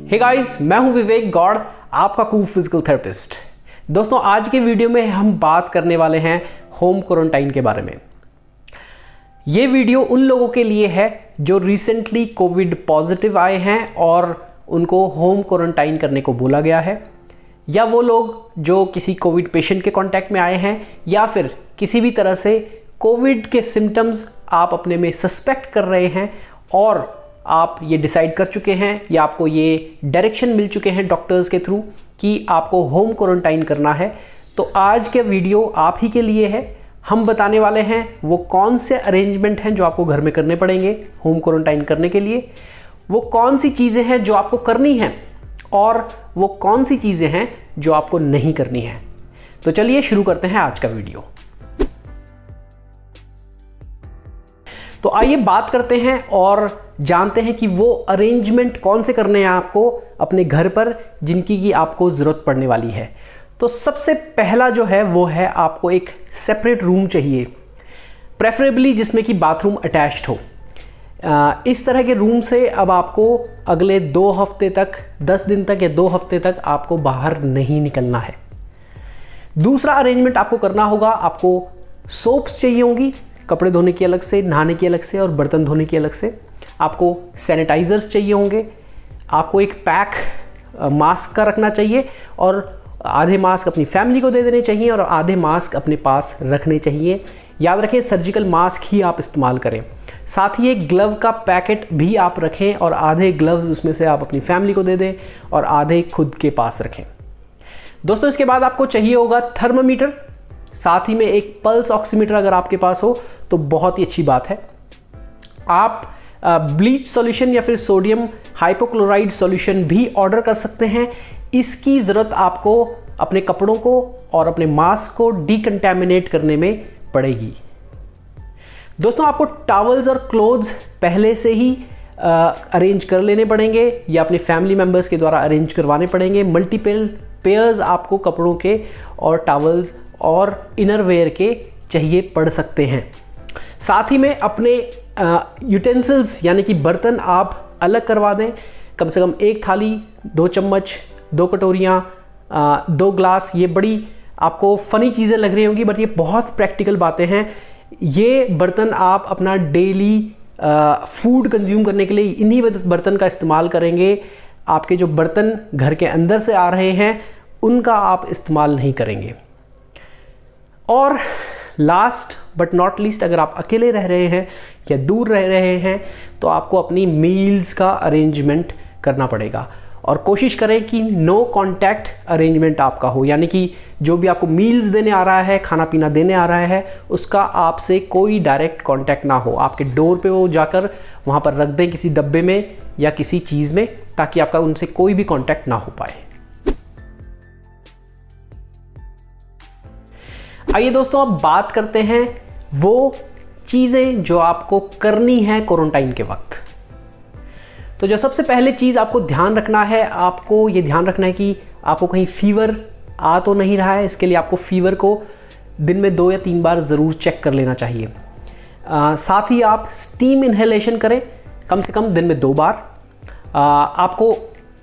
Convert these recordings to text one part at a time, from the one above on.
Hey guys, मैं हूं विवेक गौड़, आपका कूल फिजिकल थेरेपिस्ट। दोस्तों, आज के वीडियो में हम बात करने वाले हैं होम क्वारंटाइन के बारे में। ये वीडियो उन लोगों के लिए है जो रिसेंटली कोविड पॉजिटिव आए हैं और उनको होम क्वारंटाइन करने को बोला गया है, या वो लोग जो किसी कोविड पेशेंट के कांटेक्ट में आए हैं, या फिर किसी भी तरह से कोविड के सिम्टम्स आप अपने में सस्पेक्ट कर रहे हैं और आप ये डिसाइड कर चुके हैं या आपको ये डायरेक्शन मिल चुके हैं डॉक्टर्स के थ्रू कि आपको होम क्वारंटाइन करना है। तो आज के वीडियो आप ही के लिए है। हम बताने वाले हैं वो कौन से अरेंजमेंट हैं जो आपको घर में करने पड़ेंगे होम क्वारंटाइन करने के लिए, वो कौन सी चीज़ें हैं जो आपको करनी हैं और वो कौन सी चीज़ें हैं जो आपको नहीं करनी है। तो चलिए शुरू करते हैं आज का वीडियो। तो आइए बात करते हैं और जानते हैं कि वो अरेंजमेंट कौन से करने हैं आपको अपने घर पर जिनकी की आपको ज़रूरत पड़ने वाली है। तो सबसे पहला जो है वो है आपको एक सेपरेट रूम चाहिए, प्रेफरेबली जिसमें कि बाथरूम अटैच्ड हो। इस तरह के रूम से अब आपको अगले 2 हफ्ते तक, 10 दिन तक या 2 हफ्ते तक आपको बाहर नहीं निकलना है। दूसरा अरेंजमेंट आपको करना होगा, आपको सोप्स चाहिए होंगी, कपड़े धोने की अलग से, नहाने की अलग से और बर्तन धोने की अलग से। आपको सैनिटाइज़र्स चाहिए होंगे, आपको एक पैक मास्क का रखना चाहिए और आधे मास्क अपनी फैमिली को दे देने चाहिए और आधे मास्क अपने पास रखने चाहिए। याद रखें, सर्जिकल मास्क ही आप इस्तेमाल करें। साथ ही एक ग्लव का पैकेट भी आप रखें और आधे ग्लव्स उसमें से आप अपनी फैमिली को दे दें और आधे खुद के पास रखें। दोस्तों, इसके बाद आपको चाहिए होगा थर्मामीटर, साथ ही में एक पल्स ऑक्सीमीटर अगर आपके पास हो तो बहुत ही अच्छी बात है। आप ब्लीच सॉल्यूशन या फिर सोडियम हाइपोक्लोराइड सॉल्यूशन भी ऑर्डर कर सकते हैं। इसकी ज़रूरत आपको अपने कपड़ों को और अपने मास्क को डिकंटेमिनेट करने में पड़ेगी। दोस्तों, आपको टॉवल्स और क्लोथ्स पहले से ही अरेंज कर लेने पड़ेंगे या अपने फैमिली मेम्बर्स के द्वारा अरेंज करवाने पड़ेंगे। मल्टीपल पेयर्स आपको कपड़ों के और टॉवल्स और इनरवेयर के चाहिए पड़ सकते हैं। साथ ही में अपने यूटेंसिल्स यानी कि बर्तन आप अलग करवा दें। कम से कम 1 थाली, 2 चम्मच, 2 कटोरियाँ, 2 ग्लास। ये बड़ी आपको फ़नी चीज़ें लग रही होंगी बट ये बहुत प्रैक्टिकल बातें हैं। ये बर्तन आप अपना डेली फूड कंज्यूम करने के लिए इन्हीं बर्तन का इस्तेमाल करेंगे। आपके जो बर्तन घर के अंदर से आ रहे हैं उनका आप इस्तेमाल नहीं करेंगे। और लास्ट बट नॉट लीस्ट, अगर आप अकेले रह रहे हैं या दूर रह रहे हैं तो आपको अपनी मील्स का अरेंजमेंट करना पड़ेगा और कोशिश करें कि नो कांटेक्ट अरेंजमेंट आपका हो, यानी कि जो भी आपको मील्स देने आ रहा है, खाना पीना देने आ रहा है, उसका आपसे कोई डायरेक्ट कांटेक्ट ना हो। आपके डोर पे वो जाकर वहाँ पर रख दें किसी डब्बे में या किसी चीज़ में, ताकि आपका उनसे कोई भी कांटेक्ट ना हो पाए। आइए दोस्तों, अब बात करते हैं वो चीज़ें जो आपको करनी है क्वारंटाइन के वक्त। तो जो सबसे पहले चीज़ आपको ध्यान रखना है, आपको ये ध्यान रखना है कि आपको कहीं फीवर आ तो नहीं रहा है। इसके लिए आपको फीवर को दिन में 2 या 3 बार ज़रूर चेक कर लेना चाहिए। साथ ही आप स्टीम इन्हेलेशन करें कम से कम दिन में 2 बार। आपको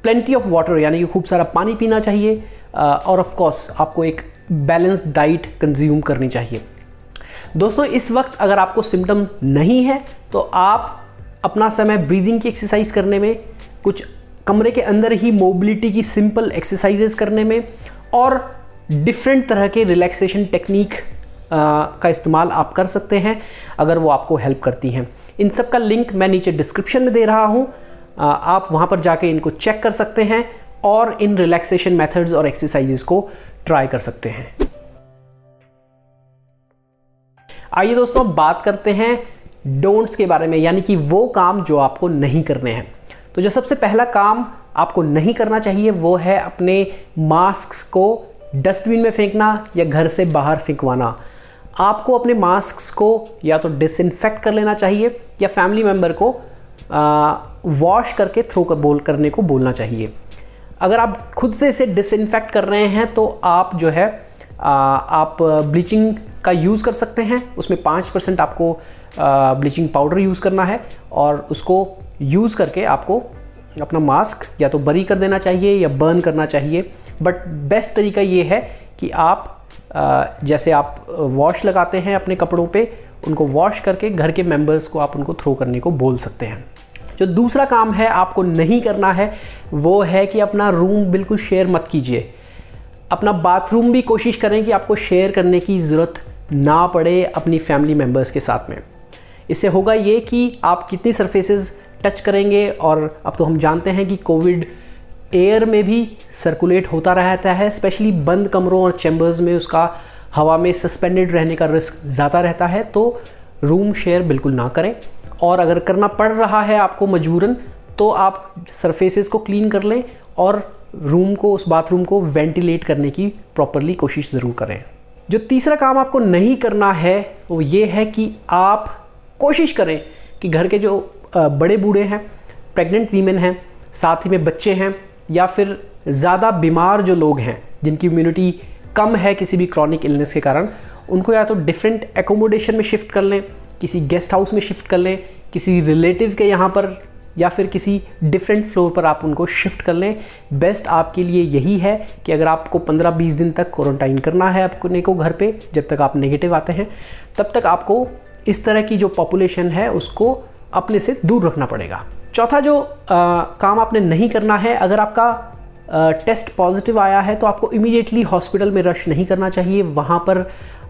प्लेंटी ऑफ वाटर यानी कि खूब सारा पानी पीना चाहिए और ऑफ कोर्स आपको एक बैलेंस डाइट कंज्यूम करनी चाहिए। दोस्तों, इस वक्त अगर आपको सिम्टम नहीं है तो आप अपना समय ब्रीदिंग की एक्सरसाइज करने में, कुछ कमरे के अंदर ही मोबिलिटी की सिंपल एक्सरसाइजेस करने में और डिफरेंट तरह के रिलैक्सेशन टेक्निक का इस्तेमाल आप कर सकते हैं अगर वो आपको हेल्प करती हैं। इन सब का लिंक मैं नीचे डिस्क्रिप्शन में दे रहा हूँ, आप वहाँ पर जाके इनको चेक कर सकते हैं और इन रिलैक्सेशन मेथड्स और एक्सरसाइजेस को ट्राई कर सकते हैं। आइए दोस्तों, बात करते हैं डोंट्स के बारे में, यानी कि वो काम जो आपको नहीं करने हैं। तो जो सबसे पहला काम आपको नहीं करना चाहिए वो है अपने मास्क्स को डस्टबिन में फेंकना या घर से बाहर फेंकवाना। आपको अपने मास्क्स को या तो डिसइंफेक्ट कर लेना चाहिए या फैमिली मेम्बर को वॉश करके करने को बोलना चाहिए। अगर आप खुद से इसे डिसइंफेक्ट कर रहे हैं तो आप जो है आप ब्लीचिंग का यूज़ कर सकते हैं। उसमें 5% आपको ब्लीचिंग पाउडर यूज़ करना है और उसको यूज़ करके आपको अपना मास्क या तो बरी कर देना चाहिए या बर्न करना चाहिए। बट बेस्ट तरीका ये है कि आप जैसे आप वॉश लगाते हैं अपने कपड़ों पे, उनको वॉश करके घर के मेंबर्स को आप उनको थ्रो करने को बोल सकते हैं। जो दूसरा काम है आपको नहीं करना है वो है कि अपना रूम बिल्कुल शेयर मत कीजिए। अपना बाथरूम भी कोशिश करें कि आपको शेयर करने की ज़रूरत ना पड़े अपनी फैमिली मेम्बर्स के साथ में। इससे होगा ये कि आप कितनी सरफेसेस टच करेंगे, और अब तो हम जानते हैं कि कोविड एयर में भी सर्कुलेट होता रहता है, स्पेशली बंद कमरों और चैम्बर्स में उसका हवा में सस्पेंडेड रहने का रिस्क ज़्यादा रहता है। तो रूम शेयर बिल्कुल ना करें, और अगर करना पड़ रहा है आपको मजबूरन तो आप सरफेसेस को क्लीन कर लें और रूम को, उस बाथरूम को वेंटिलेट करने की प्रॉपरली कोशिश ज़रूर करें। जो तीसरा काम आपको नहीं करना है वो ये है कि आप कोशिश करें कि घर के जो बड़े बूढ़े हैं, प्रेग्नेंट वीमेन हैं, साथ ही में बच्चे हैं, या फिर ज़्यादा बीमार जो लोग हैं जिनकी इम्यूनिटी कम है किसी भी क्रॉनिक इलनेस के कारण, उनको या तो डिफरेंट एकोमोडेशन में शिफ्ट कर लें, किसी गेस्ट हाउस में शिफ्ट कर लें, किसी रिलेटिव के यहाँ पर, या फिर किसी डिफरेंट फ्लोर पर आप उनको शिफ्ट कर लें। बेस्ट आपके लिए यही है कि अगर आपको 15-20 दिन तक क्वारंटाइन करना है अपने को घर पे, जब तक आप नेगेटिव आते हैं तब तक आपको इस तरह की जो पॉपुलेशन है उसको अपने से दूर रखना पड़ेगा। चौथा जो काम आपने नहीं करना है, अगर आपका टेस्ट पॉजिटिव आया है तो आपको इमीडिएटली हॉस्पिटल में रश नहीं करना चाहिए। वहाँ पर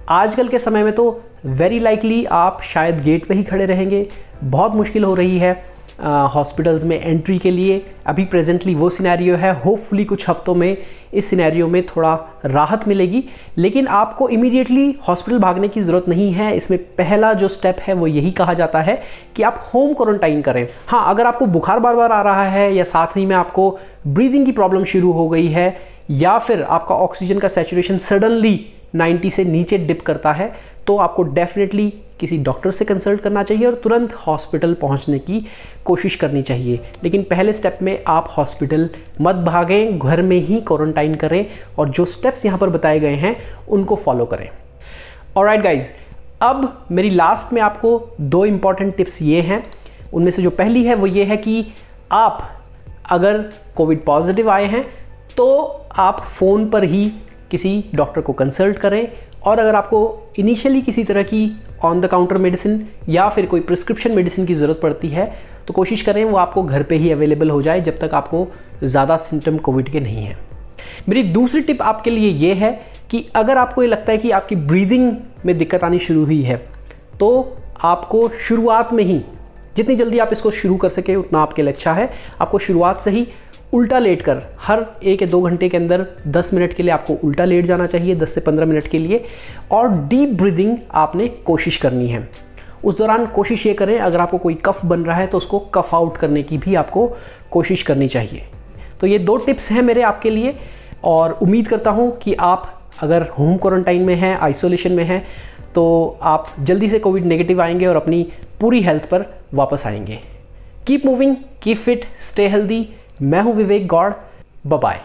आजकल के समय में तो वेरी लाइकली आप शायद गेट पे ही खड़े रहेंगे। बहुत मुश्किल हो रही है हॉस्पिटल्स में एंट्री के लिए। अभी प्रेजेंटली वो सिनेरियो है, होपफुली कुछ हफ्तों में इस सिनेरियो में थोड़ा राहत मिलेगी, लेकिन आपको इमीडिएटली हॉस्पिटल भागने की ज़रूरत नहीं है। इसमें पहला जो स्टेप है वो यही कहा जाता है कि आप होम क्वारंटाइन करें। हाँ, अगर आपको बुखार बार बार आ रहा है, या साथ ही में आपको ब्रीदिंग की प्रॉब्लम शुरू हो गई है, या फिर आपका ऑक्सीजन का सैचुरेशन सडनली 90 से नीचे डिप करता है, तो आपको डेफिनेटली किसी डॉक्टर से कंसल्ट करना चाहिए और तुरंत हॉस्पिटल पहुंचने की कोशिश करनी चाहिए। लेकिन पहले स्टेप में आप हॉस्पिटल मत भागें, घर में ही क्वारंटाइन करें और जो स्टेप्स यहाँ पर बताए गए हैं उनको फॉलो करें। ऑलराइट गाइज, अब मेरी लास्ट में आपको 2 इंपॉर्टेंट टिप्स ये हैं। उनमें से जो पहली है वो ये है कि आप अगर कोविड पॉजिटिव आए हैं तो आप फ़ोन पर ही किसी डॉक्टर को कंसल्ट करें, और अगर आपको इनिशियली किसी तरह की ऑन द काउंटर मेडिसिन या फिर कोई प्रिस्क्रिप्शन मेडिसिन की ज़रूरत पड़ती है तो कोशिश करें वो आपको घर पे ही अवेलेबल हो जाए जब तक आपको ज़्यादा सिम्टम कोविड के नहीं हैं। मेरी दूसरी टिप आपके लिए ये है कि अगर आपको ये लगता है कि आपकी ब्रीदिंग में दिक्कत आनी शुरू हुई है तो आपको शुरुआत में ही, जितनी जल्दी आप इसको शुरू कर सके उतना आपके लिए अच्छा है, आपको शुरुआत से ही उल्टा लेटकर हर 1 या 2 घंटे के अंदर 10 मिनट के लिए आपको उल्टा लेट जाना चाहिए, 10 से 15 मिनट के लिए, और डीप ब्रीदिंग आपने कोशिश करनी है। उस दौरान कोशिश ये करें, अगर आपको कोई कफ बन रहा है तो उसको कफ आउट करने की भी आपको कोशिश करनी चाहिए। तो ये 2 टिप्स हैं मेरे आपके लिए, और उम्मीद करता हूँ कि आप अगर होम क्वारंटाइन में हैं, आइसोलेशन में हैं, तो आप जल्दी से कोविड नेगेटिव आएंगे और अपनी पूरी हेल्थ पर वापस आएंगे। Keep moving, keep fit, stay healthy. मैं हूं विवेक गौड़। Bye bye.